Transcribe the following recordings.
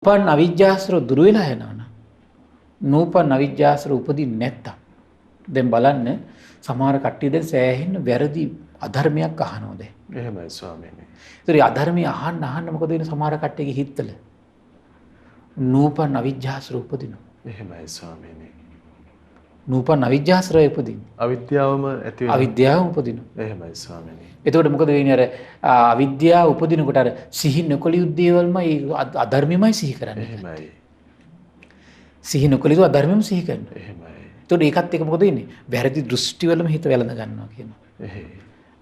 උපන් අවිජ්ජාශ්‍රව දුර වෙලා යනවනම් නූපන් අවිජ්ජාශ්‍රව උපදින්නේ නැත්තම් දැන් බලන්න සමහර කට්ටිය දැන් සෑහෙන වැරදි අධර්මයක් අහනවා දැන්. එහෙමයි ස්වාමීනි. ඒතර අධර්මය අහන්න මොකද වෙන්නේ සමහර කට්ටියගේ හිතවල? නූපන් අවිජ්ජාශ්‍රව උපදිනවා. එහෙමයි ස්වාමීනි. නූපන් අවිජ්ජාශ්‍රවය උපදිනවා. අවිද්‍යාවම ඇති වෙනවා. අවිද්‍යාව උපදිනවා. එහෙමයි ස්වාමීනි. එතකොට මොකද වෙන්නේ අර අවිද්‍යාව උපදිනකොට අර සිහි නොකළ යුතු දේවල්මයි අධර්මෙමයි සිහි කරන්නේ. එහෙමයි. සිහි නොකළ යුතු අධර්මෙම සිහි කරනවා. එහෙමයි. එතකොට ඒකත් එක මොකද වෙන්නේ? වැරදි දෘෂ්ටිවලම හිත වැළඳ ගන්නවා කියනවා. එහෙයි.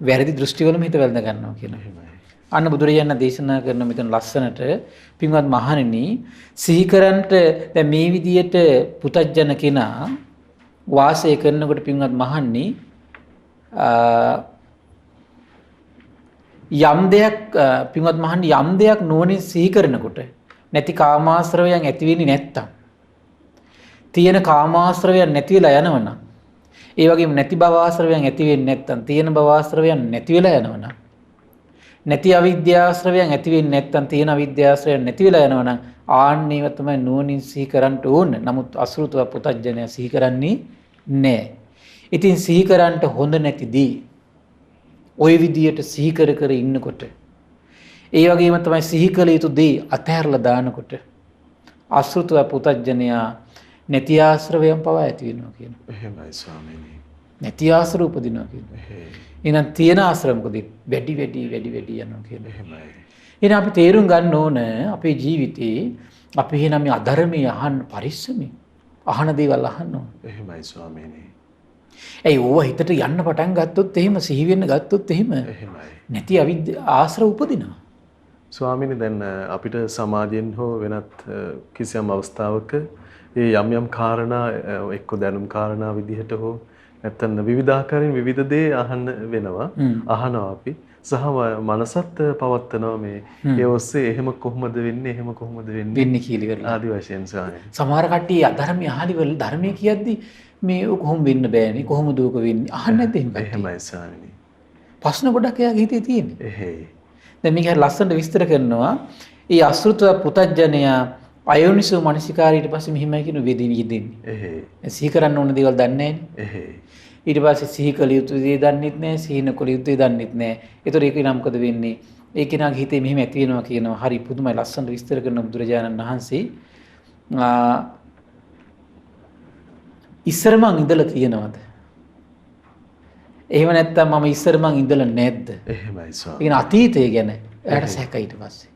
වැරදි දෘෂ්ටිවලම හිත වැළඳ ගන්නවා කියනවා. එහෙමයි. අන්න බුදුරජාණන් දේශනා කරන මෙතන ලස්සනට පින්වත් මහණෙනි සිහි කරන්ට දැන් මේ විදියට පුතජන කෙනා වාසය කරනකොට පින්වත් මහණනි යම් දෙයක් පින්වත් මහණනි යම් දෙයක් නුවණින් සිහි කරනකොට නැති කාමාශ්‍රවයන් ඇති වෙන්නේ නැත්තම් තියෙන කාමාශ්‍රවයන් නැති වෙලා යනවනම් ඒ වගේම නැති භවආශ්‍රවයන් ඇති වෙන්නේ නැත්තම් තියෙන භවආශ්‍රවයන් නැති වෙලා යනවනම් නැති අවිද්‍යාශ්‍රවයන් ඇති වෙන්නේ නැත්තම් තියෙන අවිද්‍යාශ්‍රවයන් නැති වෙලා යනවනම් ආන්නේව තමයි නුවණින් සිහි කරන්න ඕන. නමුත් අසෘතව පුතජනය සිහි කරන්නේ නැහැ. ඉතින් සිහි කරන්නට හොඳ නැතිදී ওই විදියට සිහි කර කර ඉන්නකොට ඒ වගේම තමයි සිහි කළ යුතු දේ අතහැරලා දානකොට අසෘතව පුතජනයා නැති ආශ්‍රවයන් පවා ඇති වෙනවා කියනවා. එහෙමයි ස්වාමීනි. නැති ආශ්‍රව උපදිනවා කියනවා. එහෙයි. එහෙනම් තියෙන ආශ්‍රව මොකද වැඩි යනවා කියනවා. එහෙමයි. එහෙනම් අපි තේරුම් ගන්න ඕන අපේ ජීවිතේ අපි එහෙනම් මේ අධර්මයේ අහන්න පරිස්සමෙන් අහන දේවල් අහන්න ඕන. එහෙමයි ස්වාමීනි. ඇයි ඕව හිතට යන්න පටන් ගත්තොත් එහෙම සිහි වෙන්න ගත්තොත් එහෙම එහෙමයි. නැති ආශ්‍රව උපදිනවා. ස්වාමීනි දැන් අපිට සමාජයෙන් හෝ වෙනත් කිසියම් අවස්ථාවක ඒ යම් කාරණා එක්ක දැනුම් කාරණා විදිහට හෝ නැත්නම් විවිධාකාරයෙන් විවිධ දේ අහන්න වෙනවා. අහනවා අපි. සහ මනසත් පවත්නවා මේ ඒ ඔස්සේ එහෙම කොහොමද වෙන්නේ කියලා ඉවරලා. ආදි වශයෙන් ස්වාමීනි. සමහර කට්ටිය අධර්මයේ අහලිවල ධර්මයේ කියද්දි මේ කොහොම වෙන්න බෑනේ කොහොමද ඕක වෙන්නේ අහන්නේ නැද්ද එහෙම? එහෙමයි ස්වාමීනි. ප්‍රශ්න ගොඩක් එයාගේ හිතේ තියෙන්නේ. එහෙයි. දැන් මේක ලස්සනට විස්තර කරනවා. ඒ අසෘතව පුතජනයා අයෝනිසෝ මනසිකාරී ඊට පස්සේ මෙහිමයි කියන වෙදින්නේ. එහෙයි. සිහි කරන්න ඕන දේවල් දන්නේ නැහැ. එහෙයි. ඊට පස්සේ සිහි කළ යුතු දේ දන්නෙත් නැහැ, සිහි නොකළ යුතු දේ දන්නෙත් නැහැ. ඒතර ඒක නම් මොකද වෙන්නේ? ඒ කෙනාගේ හිතේ මෙහෙම ඇති වෙනවා කියනවා. හරි පුදුමයි ලස්සනට විස්තර කරන බුදුරජාණන් වහන්සේ. ඉස්සර මං ඉඳලා තියෙනවද? එහෙම නැත්නම් මම ඉස්සර මං ඉඳලා නැද්ද? එහෙමයි ස්වාමී. ඒ කියන්නේ අතීතය ගැන එයාට සැකයි ඊට පස්සේ.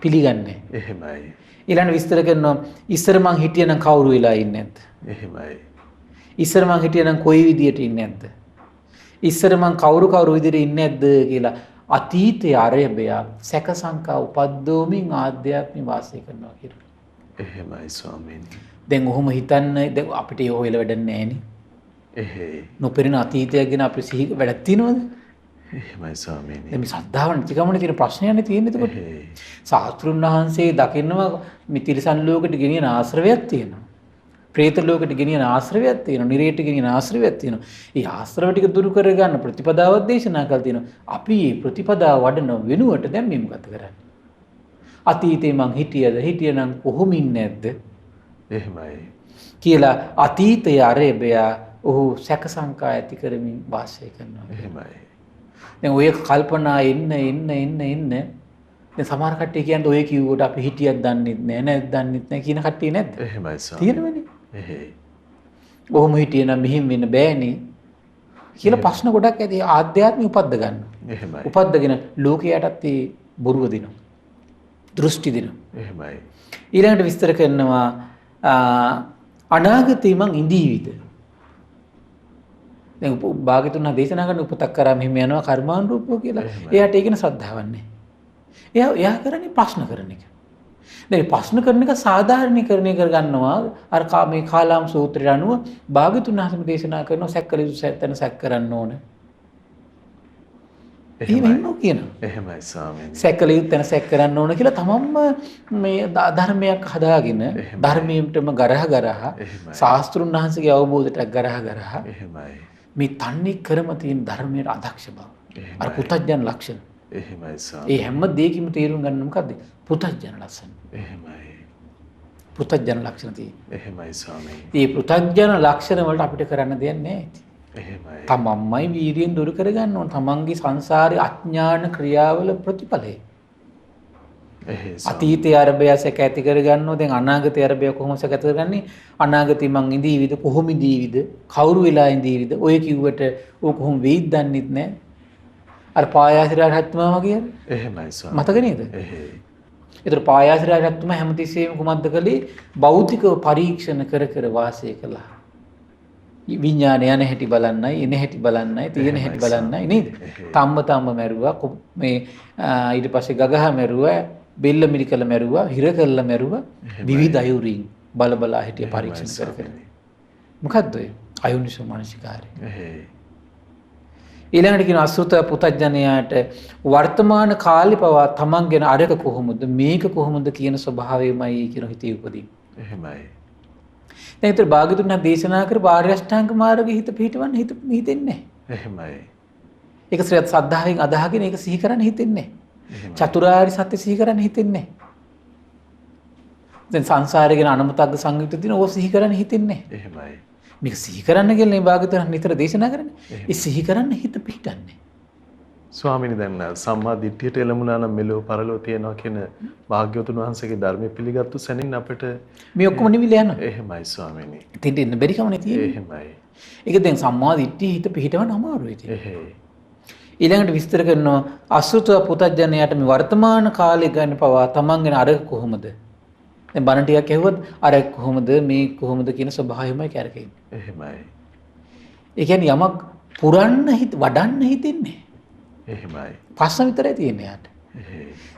පිළිගන්නේ. එහෙමයි. ඊළඟ විස්තර කරනවා ඉස්සර මං හිටියනම් කවුරු වෙලා ඉන්නේ නැද්ද? එහෙමයි. ඉස්සර මං හිටියනම් කොයි විදියට ඉන්නේ නැද්ද? ඉස්සර මං කවුරු විදියට ඉන්නේ නැද්ද කියලා අතීතයේ අරබය සැක සංකා උපද්දෝමින් ආධ්‍යාත්මික වාසය කරනවා කියලා. එහෙමයි ස්වාමීනි. දැන් ඔහොම හිතන්න දැන් අපිට ඒ හොයලා වැඩක් නැහැ නේ. එහෙයි. නොපෙනෙන අතීතය ගැන අපි සිහි වැඩක් තියනවද? එහෙමයි ස්වාමීනි. දැන් මේ ශ්‍රද්ධාව නැතිකමනේ තියෙන ප්‍රශ්නයනේ තියෙන්නේ එතකොට. එහෙයි. සාස්ත්‍රුන් වහන්සේ දකින්නවා මේ තිරිසන් ලෝකෙට ගෙනියන ආශ්‍රවයක් තියෙනවා. ප්‍රේත ලෝකෙට ගෙනියන ආශ්‍රවයක් තියෙනවා. නිරේට ගෙනියන ආශ්‍රවයක් තියෙනවා. ඒ ආශ්‍රව ටික දුරු කරගන්න ප්‍රතිපදාවක් දේශනා කරලා තියෙනවා. අපි මේ ප්‍රතිපදාව වඩන වෙනුවට දැන් මේ මොකද කරන්නේ? අතීතේ මං හිටියනම් කොහොම ඉන්නේ නැද්ද? එහෙමයි. කියලා අතීතයේ අරබය ඔහු සැක සංකා ඇති කරමින් වාසය කරනවා. එහෙමයි. දැන් ඔය කල්පනා එන්න දැන් සමහර කට්ටිය කියන්නේ ඔය කිව්වට අපි හිටියක් දන්නෙත් නැහැ කියන කට්ටිය නැද්ද? එහෙමයි ස්වාමී. තියෙනවනේ. එහෙයි. ඔහොම හිටියනම් මෙහෙම වෙන්න බෑනේ කියලා ප්‍රශ්න ගොඩක් ඇති ආධ්‍යාත්මික උපද්ද ගන්නවා. එහෙමයි. උපද්දගෙන ලෝකයටත් ඒ බොරුව දෙනවා. දෘෂ්ටි දෙනවා. එහෙමයි. ඊළඟට විස්තර කරනවා අනාගතේ මං ඉඳීවිද? දැන් භාග්‍යතුන් දේශනා කරන උපතක් කරා මෙහෙම යනවා කර්මානුරූපව කියලා. එයාට ඒක න ශ්‍රද්ධාවක් නැහැ. එයා කරන්නේ ප්‍රශ්න කරන එක. දැන් ප්‍රශ්න කරන එක සාධාරණීකරණය කරගන්නවා අර මේ කාලාම් සූත්‍රයට අනුව භාග්‍යතුන් වහන්සේ දේශනා කරනවා සැකකලිසු සැත්තන සැක කරන්න ඕන. එහෙමයි කියනවා. එහෙමයි ස්වාමීනි. සැකකලියුත් තැන සැක කරන්න ඕන කියලා තමන්ම මේ ධර්මයක් හදාගෙන ධර්මයටම ගරහ ශාස්ත්‍රුන් වහන්සේගේ අවබෝධයට ගරහ එහෙමයි. මේ තන්නේ කරම තියෙන ධර්මයට අදක්ෂ බව. අර පුතඥ ලක්ෂණ. එහෙමයි ස්වාමී. ඒ හැම දෙයකින්ම තේරුම් ගන්න මොකද්ද? පෘථග්ජන ලක්ෂණ. එහෙමයි. පෘථග්ජන ලක්ෂණ තියෙනවා. එහෙමයි ස්වාමී. මේ පෘථග්ජන ලක්ෂණ වලට අපිට කරන්න දෙයක් නැහැ. එහෙමයි. තමන්මයි වීර්යයෙන් දුරු කරගන්න ඕන. තමන්ගේ සංසාරේ අඥාන ක්‍රියාවල ප්‍රතිඵලය. අතීතයේ අරබය සැක ඇති කරගන්නවා. දැන් අනාගතයේ අරබය කොහොමද සැක ඇති කරගන්නේ? අනාගතේ මං ඉඳීවිද කොහොම ඉඳීවිද? කවුරු වෙලා ඉඳීවිද? ඔය කිව්වට ඕක කොහොම වෙයිද දන්නෙත් නැහැ. අර පායාසිරාට හත්තුමා කියන්නේ. එහෙමයි ස්වාමී. මතක නේද? එහෙයි. ඒතර පායාසිරාට හත්තුමා හැමතිස්සෙම කුමක්ද කළේ? භෞතිකව පරීක්ෂණ කර කර වාසය කළා. විඥානය යන හැටි බලන්නයි, එන හැටි බලන්නයි, තියෙන හැටි බලන්නයි නේද? තම්ම මැරුවා, මේ ඊට පස්සේ ගගහ මැරුවා, බෙල්ල මිරිකල මැරුවා, හිර කළා මැරුවා, විවිධ අයුරින් බල බලා හිටිය පරීක්ෂණ කර කර. මොකද්ද ඔය? අයෝනිසෝ මනසිකාරය. ඊළඟට කියන අසුත පුතඥයාට වර්තමාන කාලේ පවා තමන් ගැන අරක කොහොමද මේක කොහොමද කියන ස්වභාවයමයි කියන හිතේ උපදින්. එහෙමයි. දැන් ඒතර භාග්‍යතුන් දේශනා කර ආර්ය අෂ්ටාංග මාර්ගයේ හිත පිහිටවන්න හිතෙන්නේ නැහැ. එහෙමයි. ඒක ශ්‍රේත සද්ධාවෙන් අදහගෙන ඒක සිහි කරන්න හිතෙන්නේ නැහැ. චතුරාර්ය සත්‍ය සිහි කරන්න හිතෙන්නේ නැහැ. දැන් සංසාරේ ගැන අනමතග්ග සංයුක්ත දින ඕක සිහි කරන්න හිතෙන්නේ නැහැ. එහෙමයි. මේක සිහි කරන්න කියලා මේ භාග්‍යතුන් නිතර දේශනා කරන්නේ. ඒ සිහි කරන්න හිත පිහිටන්නේ. ස්වාමීනි දැන් සම්මා දිට්ඨියට එළඹුණා නම් මෙලෝ පරලෝ තියනවා කියන භාග්‍යවතුන් වහන්සේගේ ධර්මය පිළිගත්තු සැනින් අපිට මේ ඔක්කොම නිවිලා යනවා. එහෙමයි ස්වාමීනි. ඉතින් ඉන්න බැරි කම නේ තියෙන්නේ. එහෙමයි. ඒක දැන් සම්මා දිට්ඨිය හිත පිහිටවන්න අමාරුයි ඉතින්. එහෙයි. ඊළඟට විස්තර කරනවා අසෘතව පුතඥයාට මේ වර්තමාන කාලේ ගන්න පවා තමන් ගැන අර කොහොමද? දැන් බණ ටිකක් ඇහුවොත් අර කොහොමද මේ කොහොමද කියන ස්වභාවයමයි කරකෙන්නේ. එහෙමයි. ඒ කියන්නේ යමක් පුරන්න වඩන්න හිතෙන්නේ. එහෙමයි. ප්‍රශ්න විතරයි තියෙන්නේ යාට.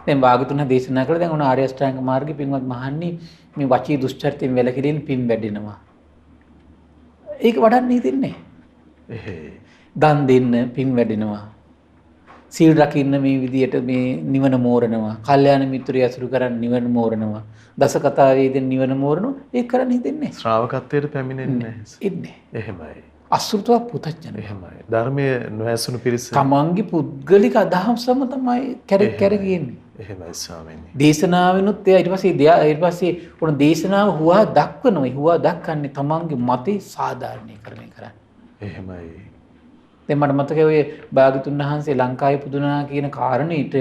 දැන් භාගතුන් දේශනා කළා දැන් උන ආර්ය අෂ්ටාංග මාර්ගේ පින්වත් මහන්නේ මේ වචී දුස්චරිතයෙන් වැළකීගෙන පින් වැඩෙනවා. ඒක වඩන්න හිතෙන්නේ. දන් දෙන්න පින් වැඩෙනවා. සීල් රකින්න මේ විදියට මේ නිවන මෝරනවා. කල්යාණ මිත්‍රය අසුරු කරන් නිවන මෝරනවා. දස කතාවේ දෙන නිවන මෝරනවා. ඒක කරන්න හිතෙන්නේ. ශ්‍රාවකත්වයට පැමිණෙන්නේ නැහැ. ඉන්නේ. එහෙමයි. අසෘතව පුතඥ. එහෙමයි. ධර්මයේ නොඇසුණු පිරිස. තමන්ගේ පුද්ගලික අදහසම තමයි කැරකෙන්නේ. එහෙමයි ස්වාමීනි. දේශනාවෙනුත් එයා ඊට පස්සේ උන දේශනාව හුවා දක්වනවා. හුවා දක්වන්නේ තමන්ගේ මතේ සාධාරණීකරණය කරන්නේ. එහෙමයි. දැන් මට මතකයි ඔය භාගතුන් වහන්සේ ලංකාවේ පුදුනා කියන කාරණේට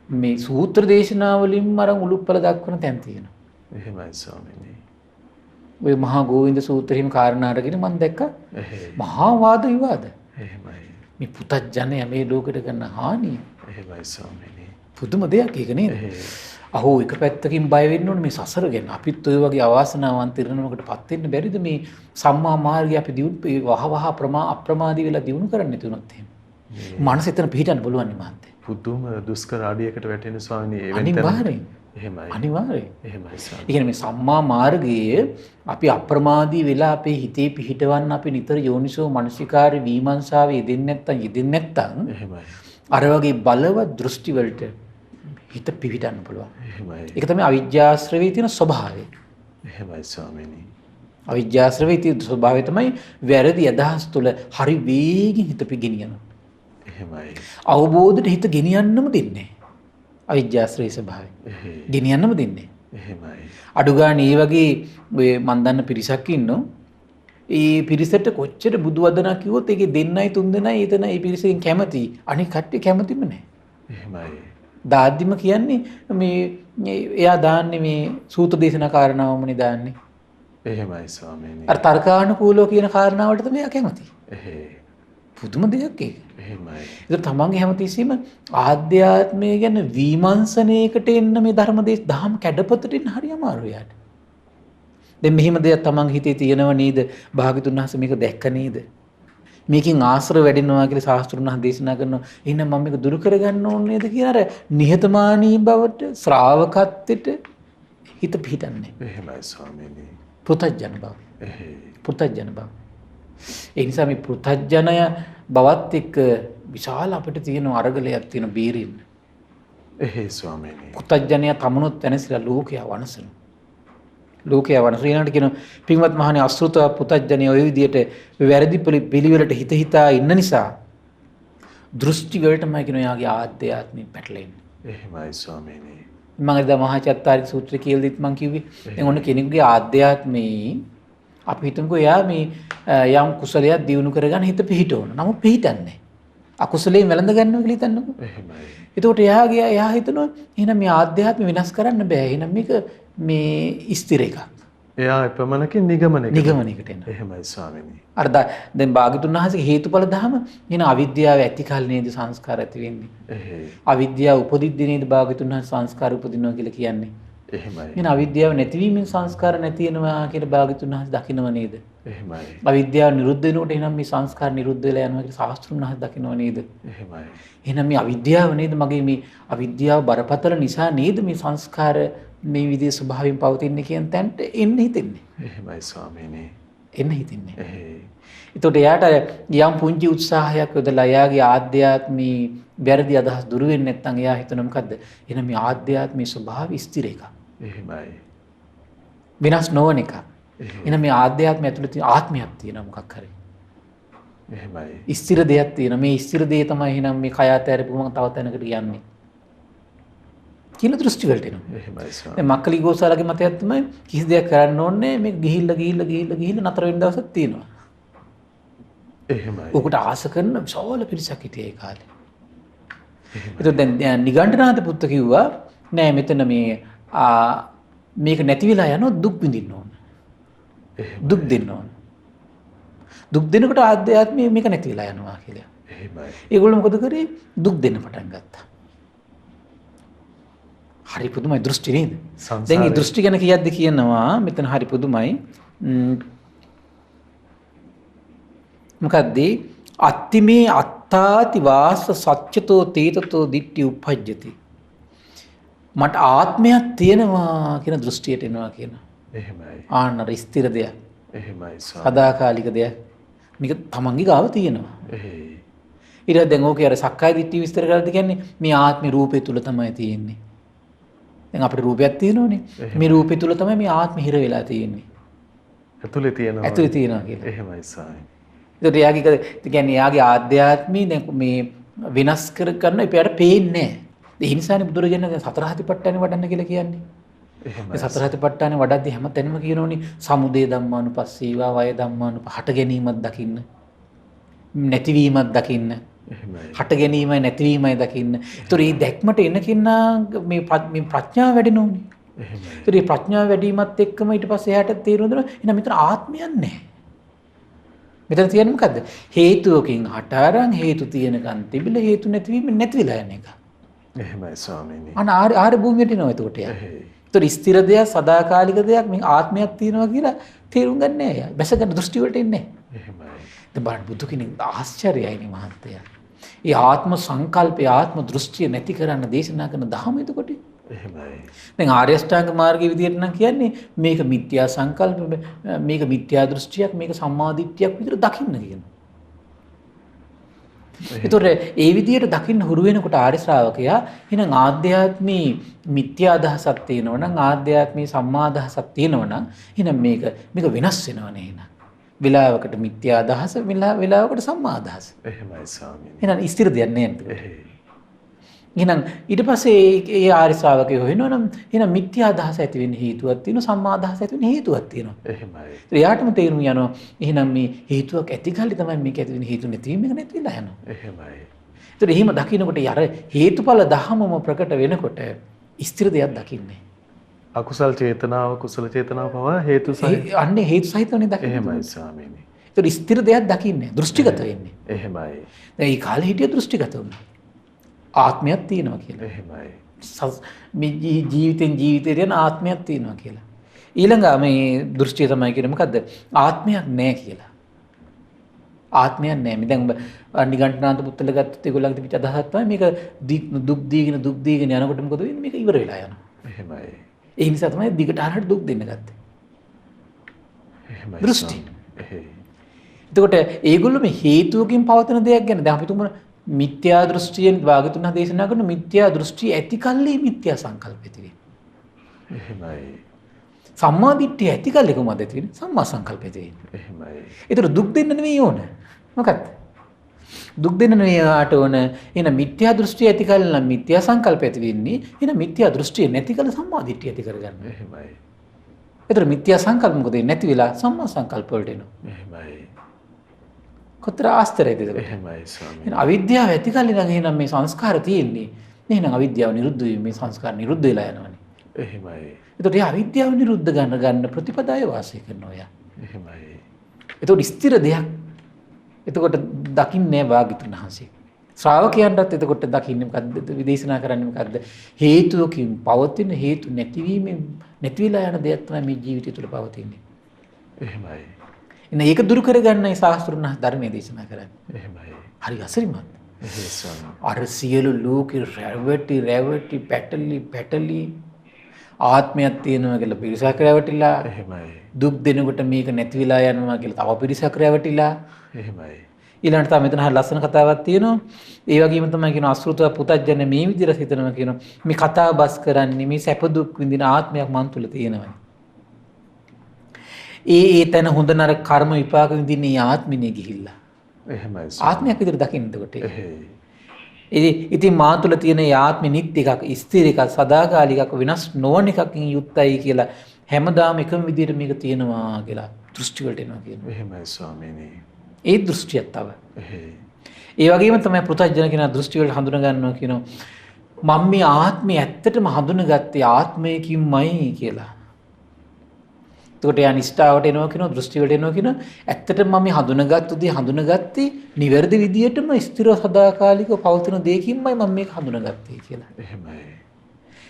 මේ සූත්‍ර දේශනාවලින්ම අර උලුප්පල දක්වන තැන් තියෙනවා. එහෙමයි ස්වාමීනි. ඔය මහා ගෝවින්ද සූත්‍රෙහිම කාරණා අරගෙන මම දැක්කා. මහා වාද විවාද. එහෙමයි. මේ පුතඥය මේ ලෝකෙට කරන හානිය. එහෙමයි ස්වාමීනි. පුදුම දෙයක් ඒක නේද? අහෝ එක පැත්තකින් බය වෙන්න ඕනේ මේ සසර ගැන. අපිත් ඔය වගේ අවාසනාවන්ත ඉරණමකටපත් වෙන්න බැරිද මේ සම්මා මාර්ගය අපි දියුණු වහ අප්‍රමාදී වෙලා දියුණු කරන්න නැතුනොත් එහෙම. මනස එතන පිහිටන්න බලවන්නේ මහත්තයා. පුදුම දුෂ්කර ආඩියකට වැටෙන ස්වාමීනි ඒ අනිවාර්යෙන්. එහෙමයි. අනිවාර්යෙන්. එහෙමයි ස්වාමීනි. ඒ කියන්නේ මේ සම්මා මාර්ගයේ අපි අප්‍රමාදී වෙලා අපේ හිතේ පිහිටවන්න අපි නිතර යෝනිසෝ මනසිකාරී විමර්ශාවේ යෙදෙන්නේ නැත්තම් එහෙමයි. අර වගේ බලවත් දෘෂ්ටි වලට හිත පිහිටන්න පුළුවන්. එහෙමයි. ඒක තමයි අවිජ්ජාශ්‍රවයේ තියෙන ස්වභාවය. එහෙමයි ස්වාමීනි. අවිජ්ජාශ්‍රවයේ තියෙන ස්වභාවය තමයි වැරදි අදහස් තුළ හරි වේගින් හිත පිගිනියනවා. එහෙමයි. අවබෝධයට හිත ගෙනියන්නම දෙන්නේ. අවිජ්ජාශ්‍රවයේ ස්වභාවය. ගෙනියන්නම දෙන්නේ. එහෙමයි. අඩු ගන්න මේ වගේ ඔය මන් දන්න පිරිසක් ඉන්නෝ. ඒ පිරිසට කොච්චර බුදු වදනා කිව්වොත් ඒකේ දෙන්නයි තුන් දෙනයි එතන ඒ පිරිසෙන් කැමති. අනික කට්ටිය කැමතිම නැහැ. එහෙමයි. දාද්දිම කියන්නේ මේ එයා දාන්නේ මේ සූත්‍ර දේශනා කාරණාවමනේ දාන්නේ. එහෙමයි ස්වාමීනි. අර තර්කානුකූලව කියන කාරණාවලට තමයි එයා කැමති. පුදුම දෙයක් ඒක. එහෙමයි. ඒක තමන්ගේ හැමතිස්සෙම ආධ්‍යාත්මය ගැන විමර්ශනයකට එන්න මේ දහම් කැඩපතට එන්න හරි අමාරුයි යාට. දැන් මෙහිම දෙයක් තමන්ගේ හිතේ තියෙනව නේද? භාග්‍යතුන් වහන්සේ මේක දැක්ක නේද? මේකෙන් ආශ්‍රව වැඩෙනවා කියලා ශාස්ත්‍රුන් වහන්සේ දේශනා කරනවා. එහෙනම් මම මේක දුරු කරගන්න ඕනේ නේද කියන අර නිහතමානී බවට ශ්‍රාවකත්වයට හිත පිහිටන්නේ. එහෙමයි ස්වාමීනි. පෘථග්ජන බව. පෘථග්ජන බව. ඒ නිසා මේ පෘථග්ජනය බවත් එක්ක විශාල අපිට තියෙන අරගලයක් තියෙන බීරින්. එහෙයි ස්වාමීනි. පෘථග්ජනය තමනුත් වෙනසලා ලෝකයා වනසන. ලෝකයා වනසන ඊළඟට කියන පින්වත් මහණේ අසෘතව පෘථග්ජනය ඔය විදියට වැරදි පිළිවෙලට හිත හිතා ඉන්න නිසා දෘෂ්ටි වලටමයි කියන යාගේ ආධ්‍යාත්මය පැටලෙන්නේ. එහෙමයි ස්වාමීනි. මම අද මහා චත්තාරික සූත්‍රය කියලා දිත් මම කිව්වේ. දැන් ඔන්න කෙනෙකුගේ ආධ්‍යාත්මේ අපි හිතමුකෝ එයා මේ යම් කුසලයක් දියුණු කරගන්න හිත පිහිටවන. නමුත් පිහිටන්නේ අකුසලයෙන් වැළඳ ගන්නවා කියලා හිතන්නකෝ. එහෙමයි. එතකොට එයා හිතනවා එහෙනම් මේ ආධ්‍යාත්මය වෙනස් කරන්න බෑ. එහෙනම් මේක මේ ස්ථිර එකක්. එයා එපමණකින් නිගමනයකට එනවා. එහෙමයි ස්වාමීනි. අර දැන් භාග්‍යතුන් වහන්සේගේ හේතුඵල ධම එන අවිද්‍යාව ඇති කල නේද සංස්කාර ඇති වෙන්නේ. අවිද්‍යාව උපදිද්දී නේද භාග්‍යතුන් වහන්සේ සංස්කාර උපදිනවා කියලා කියන්නේ. එහෙමයි. එන අවිද්‍යාව නැතිවීමෙන් සංස්කාර නැති වෙනවා කියලා භාග්‍යතුන් වහන්සේ දකින්නව නේද? එහෙමයි. අවිද්‍යාව නිරුද්ධ වෙනකොට එහෙනම් මේ සංස්කාර නිරුද්ධ වෙලා යනවා කියලා ශාස්ත්‍රුන් වහන්සේ දකින්නව නේද? එහෙමයි. එහෙනම් මේ අවිද්‍යාව නේද මගේ මේ අවිද්‍යාව බරපතල නිසා නේද මේ සංස්කාර මේ විදිහේ ස්වභාවයෙන් පවතින්නේ කියන තැනට එන්න හිතෙන්නේ. එහෙමයි ස්වාමීනි. එන්න හිතෙන්නේ. එතකොට එයාට යම් පුංචි උත්සාහයක් යොදලා එයාගේ ආධ්‍යාත්මී වැරදි අදහස් දුරු වෙන්නේ නැත්නම් එයා හිතන මොකද්ද? එහෙනම් මේ ආධ්‍යාත්මී ස්වභාවය ස්ථිර එකක්. එහෙමයි. විනාශ නොවන එකක්. එහෙනම් මේ ආධ්‍යාත්මය ඇතුළත ආත්මයක් තියෙනවා මොකක් හරි. එහෙමයි. ස්ථිර දෙයක් තියෙනවා. මේ ස්ථිර දේ තමයි එහෙනම් මේ කය අතහැරපුවම තව තැනකට යන්නේ. කියලා දෘෂ්ටි වලට එනවා. එහෙමයි සර්. දැන් මක්කලි ගෝසාලගේ මතයක් තමයි කිසි දෙයක් කරන්න ඕනේ මේ ගිහිල්ලා නතර වෙන්න දවසක් තියෙනවා. එහෙමයි. ඔකට ආස කරන විශාල පිරිසක් හිටියේ ඒ කාලේ. ඒතකොට දැන් නිගණ්ඨනාථ පුත්ත කිව්වා නෑ මෙතන මේක නැති වෙලා යනවා දුක් විඳින්න ඕන. දුක් දෙන්න ඕන. දුක් දෙනකොට ආධ්‍යාත්මය මේක නැති වෙලා යනවා කියලා. එහෙමයි. ඒගොල්ලෝ මොකද කරේ? දුක් දෙන්න පටන් ගත්තා. හරි පුදුමයි දෘෂ්ටි නේද? දැන් මේ දෘෂ්ටි ගැන කියද්දි කියනවා මෙතන හරි පුදුමයි. මොකද්ද? අත්තිමේ අත්තාති වාස සච්චතෝ තේතතෝ දිට්ඨි උප්පජ්ජති. මට ආත්මයක් තියෙනවා කියන දෘෂ්ටියට එනවා කියන. එහෙමයි. ආන්නර ස්ථිර දෙයක්. එහෙමයි සර්. සදාකාලික දෙයක්. මේක තමන්ගේ ගාව තියෙනවා. එහෙයි. ඊට දැන් ඕකේ අර සක්කාය දිට්ඨිය විස්තර කරද්දී කියන්නේ මේ ආත්මේ රූපේ තුල තමයි තියෙන්නේ. දැන් අපිට රූපයක් තියෙනවනේ. මේ රූපේ තුල තමයි මේ ආත්මෙ හිර වෙලා තියෙන්නේ. ඇතුලේ තියෙනවා. ඇතුලේ තියෙනවා කියලා. එහෙමයි සර්. ඒකට එයාගේ ආධ්‍යාත්මී දැන් මේ වෙනස් කර ගන්න එපාට පේන්නේ නැහැ. ඒ නිසානේ බුදුරජාණන් සතර හතිපට්ඨානෙ වඩන්න කියලා කියන්නේ. එහෙමයි. සතර හතිපට්ඨානෙ වඩද්දී හැමතැනම කියනෝනේ සමුදය ධම්මානුපස්සීවා වය හට ගැනීමක් දකින්න. නැතිවීමක් දකින්න. එහෙමයි. හට ගැනීමයි නැතිවීමයි දකින්න. ඒතර මේ දැක්මට එන කෙනා මේ ප්‍රඥාව වැඩෙනෝනේ. එහෙමයි. ඒතර මේ ප්‍රඥාව වැඩිමත් එක්කම ඊට පස්සේ එයාට තේරෙනවා එහෙනම් මෙතන ආත්මයක් නැහැ. මෙතන තියෙන්නේ මොකද්ද? හේතුවකින් හට අරන් හේතු තියෙනකන් තිබිලා හේතු නැතිවීම නැති වෙලා යන එක. එහෙමයි ස්වාමීනි. ආර්ය භූමියට එනවා එතකොට එයා. ඒතර ස්ථිර දෙයක් සදාකාලික දෙයක් මේ ආත්මයක් තියෙනවා කියලා තේරුම් ගන්න නෑ එයා. බැස ගන්න දෘෂ්ටි වලට එන්නේ නෑ. එහෙමයි. දැන් බලන්න බුදු කෙනෙක් ආශ්චර්යයිනේ මහත්තයා. ඒ ආත්ම සංකල්පය ආත්ම දෘෂ්ටිය නැති කරන්න දේශනා කරන ධර්ම එතකොට. එහෙමයි. දැන් ආර්ය අෂ්ටාංග මාර්ගයේ විදිහට නම් කියන්නේ මේක මිත්‍යා සංකල්ප මේක මිත්‍යා දෘෂ්ටියක් මේක සම්මාදිට්ඨියක් විදිහට දකින්න කියනවා. ඒතොර ඒ විදිහට දකින්න හුරු වෙනකොට ආර්ය ශ්‍රාවකයා එහෙනම් ආධ්‍යාත්මී මිත්‍යා අදහසක් තියෙනවා නම් ආධ්‍යාත්මී සම්මා අදහසක් තියෙනවා නම් එහෙනම් මේක වෙනස් වෙනවනේ එහෙනම්. විලාවකට මිත්‍යා අදහස විලාවකට සම්මා අදහස. එහෙමයි ස්වාමීනි. එහෙනම් ස්ථිර දෙයක් නෑ නේද? එහෙනම් ඊට පස්සේ ඒ ආර්ය ශ්‍රාවකයෝ වෙනවනම් එහෙනම් මිත්‍යා අදහස ඇති වෙන්න හේතුවක් තියෙනවා සම්මා අදහස ඇති වෙන්න හේතුවක් තියෙනවා. එහෙමයි. එයාටම තේරුම් යනවා එහෙනම් මේ හේතුවක් ඇති කල්ලි තමයි මේක ඇති වෙන හේතු නැතිවීම මේක නැති වෙලා යනවා. එහෙමයි. ඒතර එහෙම දකින්නකොට අර හේතුඵල ධහමම ප්‍රකට වෙනකොට ස්ථිර දෙයක් දකින්නේ. අකුසල් චේතනාව කුසල චේතනාව පවා හේතු සහිත අන්නේ හේතු සහිතවනේ දකින්නේ. එහෙමයි ස්වාමීනි. ඒතර ස්ථිර දෙයක් දකින්නේ දෘෂ්ටිගත වෙන්නේ. එහෙමයි. දැන් මේ කාලේ හිටිය දෘෂ්ටිගත වුණා. ආත්මයක් තියෙනවා කියලා. එහෙමයි. මේ ජීවිතේට යන ආත්මයක් තියෙනවා කියලා. ඊළඟ මේ දෘෂ්ටිය තමයි කියන්නේ මොකද්ද? ආත්මයක් නැහැ කියලා. ආත්මයක් නැහැ. මේ දැන් ඔබ නිගණ්ඨනාථ පුත්තල ගත්තොත් ඒගොල්ලන්ගේ තිබිච්ච අදහසක් තමයි මේක දුක් දීගෙන යනකොට මොකද වෙන්නේ? මේක ඉවර වෙලා යනවා. එහෙමයි. ඒ නිසා තමයි දිගට අරහට දුක් දෙන්න ගත්තේ. එහෙමයි. දෘෂ්ටි. එතකොට ඒගොල්ලෝ මේ හේතුවකින් පවතින දෙයක් ගැන දැන් අපි තුමු මිත්‍යා දෘෂ්ටියෙන් භාගතුන් දේශනා කරන මිත්‍යා දෘෂ්ටි ඇති කල්ලි මිත්‍යා සංකල්ප ඇති වෙන්නේ. එහෙමයි. සම්මා දිට්ඨිය ඇති කල්ලි කොහොමද ඇති වෙන්නේ? සම්මා සංකල්ප ඇති වෙන්නේ. එහෙමයි. ඒතර දුක් දෙන්න නෙවෙයි ඕන. මොකක්ද? දුක් දෙන නෙවෙයිට ඕන. එන මිත්‍යා දෘෂ්ටිය ඇති කල නම් මිත්‍යා සංකල්ප ඇති වෙන්නේ. එන මිත්‍යා දෘෂ්ටිය නැති කල සම්මා දිට්ඨිය ඇති කරගන්න. එහෙමයි. ඒතර මිත්‍යා සංකල්ප මොකද නැති වෙලා සම්මා සංකල්ප වලට එනවා. එහෙමයි. කොතර ආස්තරයේද ඒක? එහෙමයි ස්වාමී. එහෙනම් අවිද්‍යාව ඇති කල ඉඳන් එහෙනම් මේ සංස්කාර තියෙන්නේ. එහෙනම් අවිද්‍යාව නිරුද්ධ වීම මේ සංස්කාර නිරුද්ධ වෙලා යනවනේ. එහෙමයි. ඒතකොට ඒ අවිද්‍යාව නිරුද්ධ ගන්න ප්‍රතිපදාවේ වාසය කරනවා යා. එහෙමයි. එතකොට ස්ථිර දෙයක්. එතකොට දකින්නේ වාග්යතුන් වහන්සේ. ශ්‍රාවකයන්ටත් එතකොට දකින්නේ මොකද්ද? විදේශනා කරන්නේ මොකද්ද? හේතුකින් පවතින හේතු නැතිවීමෙන් නැතිවිලා යන දෙයක් තමයි මේ ජීවිතය තුළ පවතින්නේ. එහෙමයි. එන්න ඒක දුරු කරගන්නයි ශාස්ත්‍රුණ ධර්මයේ දේශනා කරන්නේ. එහෙමයි. හරි අසිරිමත්. එහෙයි ස්වාමී. අර සියලු ලෝකෙ රැවටි පැටලි ආත්මයක් තියෙනවා කියලා පිරිසක් රැවටිලා එහෙමයි. දුක් දෙනකොට මේක නැති වෙලා යනවා කියලා තව පිරිසක් රැවටිලා එහෙමයි. ඊළඟට තමයි මෙතන හරි ලස්සන කතාවක් තියෙනවා. ඒ වගේම තමයි කියන අසෘතව පුතඥ මේ විදිහට හිතනවා කියනවා. මේ කතාව බස් කරන්නේ මේ සැප දුක් විඳින ආත්මයක් මන් තුල තියෙනවා. ඒ තැන හොඳ නරක කර්ම විපාක විඳින්නේ ආත්මිනේ ගිහිල්ලා. එහෙමයි. ආත්මයක් විදිහට දකින්න එතකොට. එහෙයි. ඉතින් මා තුළ තියෙන ආත්මෙ නිත්‍ය එකක්, ස්ථිර එකක්, සදාකාලික වෙනස් නොවන එකකින් යුක්තයි කියලා හැමදාම එකම විදිහට මේක තියෙනවා කියලා දෘෂ්ටි වලට එනවා කියනවා. එහෙමයි ස්වාමීනි. ඒ දෘෂ්ටියක් තව. එහෙයි. ඒ වගේම තමයි පෘථග්ජන කියන දෘෂ්ටි වලට හඳුනා ගන්නවා කියනවා. මම මේ ආත්මය ඇත්තටම හඳුනාගත්තේ ආත්මයකින්මයි කියලා. එතකොට යා නිෂ්ඨාවට එනවා කියනවා, දෘෂ්ටි වලට එනවා කියනවා. ඇත්තටම මම මේ හඳුනාගත්තු දේ හඳුනාගත්තේ නිවැරදි විදියටම ස්ථිර සදාකාලිකව පවතින දෙයකින්මයි මම මේක හඳුනාගත්තේ කියලා. එහෙමයි.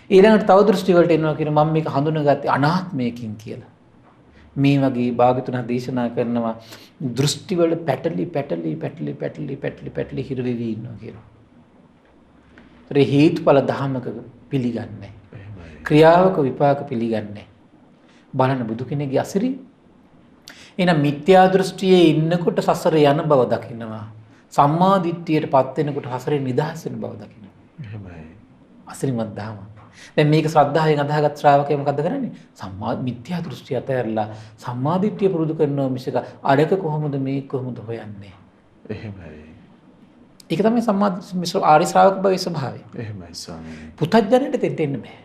ඊළඟට තව දෘෂ්ටි වලට එනවා කියනවා මම මේක හඳුනාගත්තේ අනාත්මයකින් කියලා. මේ වගේ භාගතුන දේශනා කරනවා දෘෂ්ටි වල පැටලි හිර වෙවි ඉන්නවා කියනවා. ඒතර හේතුඵල ධහමක පිළිගන්නේ. එහෙමයි. ක්‍රියාවක විපාක පිළිගන්නේ. බලන්න බුදු කෙනෙක්ගේ අසිරි. එහෙනම් මිත්‍යා දෘෂ්ටියේ ඉන්නකොට සසර යන බව දකින්නවා. සම්මා දිට්ඨියටපත් වෙනකොට සසරේ නිදහස් වෙන බව දකින්නවා. එහෙමයි. අසිරිමත් ධහම. දැන් මේක ශ්‍රද්ධාවෙන් අදහගත් ශ්‍රාවකයා මොකද කරන්නේ? සම්මා මිත්‍යා දෘෂ්ටිය අතහැරලා සම්මා දිට්ඨිය පුරුදු කරනවා මිසක අරක කොහොමද මේක කොහොමද හොයන්නේ? එහෙමයි. ඒක තමයි සම්මා ආරි ශ්‍රාවක භවයේ ස්වභාවය. එහෙමයි ස්වාමීනි. පුතඥයට දෙන්න බෑ.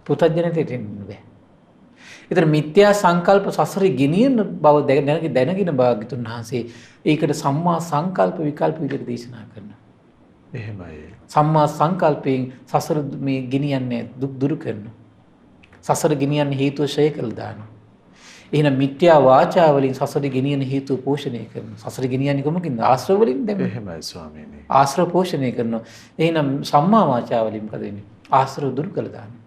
පුතඥයට දෙන්න බෑ. ඒතර මිත්‍යා සංකල්ප සසරේ ගෙනියන බව දැනගෙන භාග්‍යතුන් වහන්සේ ඒකට සම්මා සංකල්ප විකල්ප විදිහට දේශනා කරනවා. එහෙමයි. සම්මා සංකල්පයෙන් සසර මේ ගෙනියන්නේ දුක් දුරු කරනවා. සසර ගෙනියන්නේ හේතුව ෂය කළා දානවා. එහෙනම් මිත්‍යා වාචා වලින් සසර ගෙනියන හේතුව පෝෂණය කරනවා. සසර ගෙනියන්නේ කොමකින්ද? ආශ්‍රව වලින් දැන්. එහෙමයි ස්වාමීනි. ආශ්‍රව පෝෂණය කරනවා. එහෙනම් සම්මා වාචා වලින් මොකද වෙන්නේ? ආශ්‍රව දුරු කළා දානවා.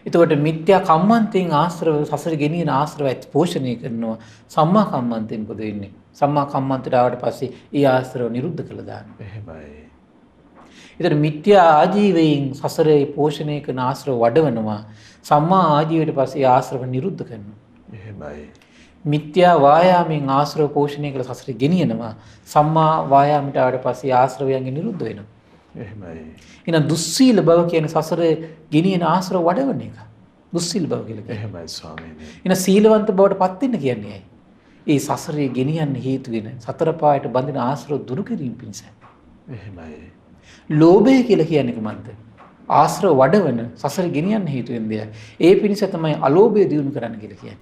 එතකොට මිත්‍යා කම්මන්තෙන් ආශ්‍රව සසර ගෙනියන ආශ්‍රව ඇති පෝෂණය කරනවා. සම්මා කම්මන්තෙන් මොකද වෙන්නේ? සම්මා කම්මන්තට ආවට පස්සේ ඒ ආශ්‍රව නිරුද්ධ කළා දානවා. එහෙමයි. ඒතර මිත්‍යා ආජීවයෙන් සසරේ පෝෂණය කරන ආශ්‍රව වඩවනවා. සම්මා ආජීවයට පස්සේ ආශ්‍රව නිරුද්ධ කරනවා. එහෙමයි. මිත්‍යා වායාමයෙන් ආශ්‍රව පෝෂණය කළ සසරේ ගෙනියනවා. සම්මා වායාමයට ආවට පස්සේ ආශ්‍රවයන්ගෙන් නිරුද්ධ වෙනවා. එහෙමයි. එහෙනම් දුස්සීල බව කියන්නේ සසරේ ගෙනියන ආශ්‍රව වඩවන එක. දුස්සීල බව කියලා කියන්නේ. එහෙමයි ස්වාමීනි. එහෙනම් සීලවන්ත බවට පත් වෙන්න කියන්නේ ඇයි? ඒ සසරේ ගෙනියන්න හේතු වෙන සතර පායට බඳින ආශ්‍රව දුරු කිරීම පිණිස. එහෙමයි. ලෝභය කියලා කියන්නේ කොහොමද? ආශ්‍රව වඩවන සසර ගෙනියන්න හේතු වෙන දෙයක්. ඒ පිණිස තමයි අලෝභය දියුණු කරන්න කියලා කියන්නේ.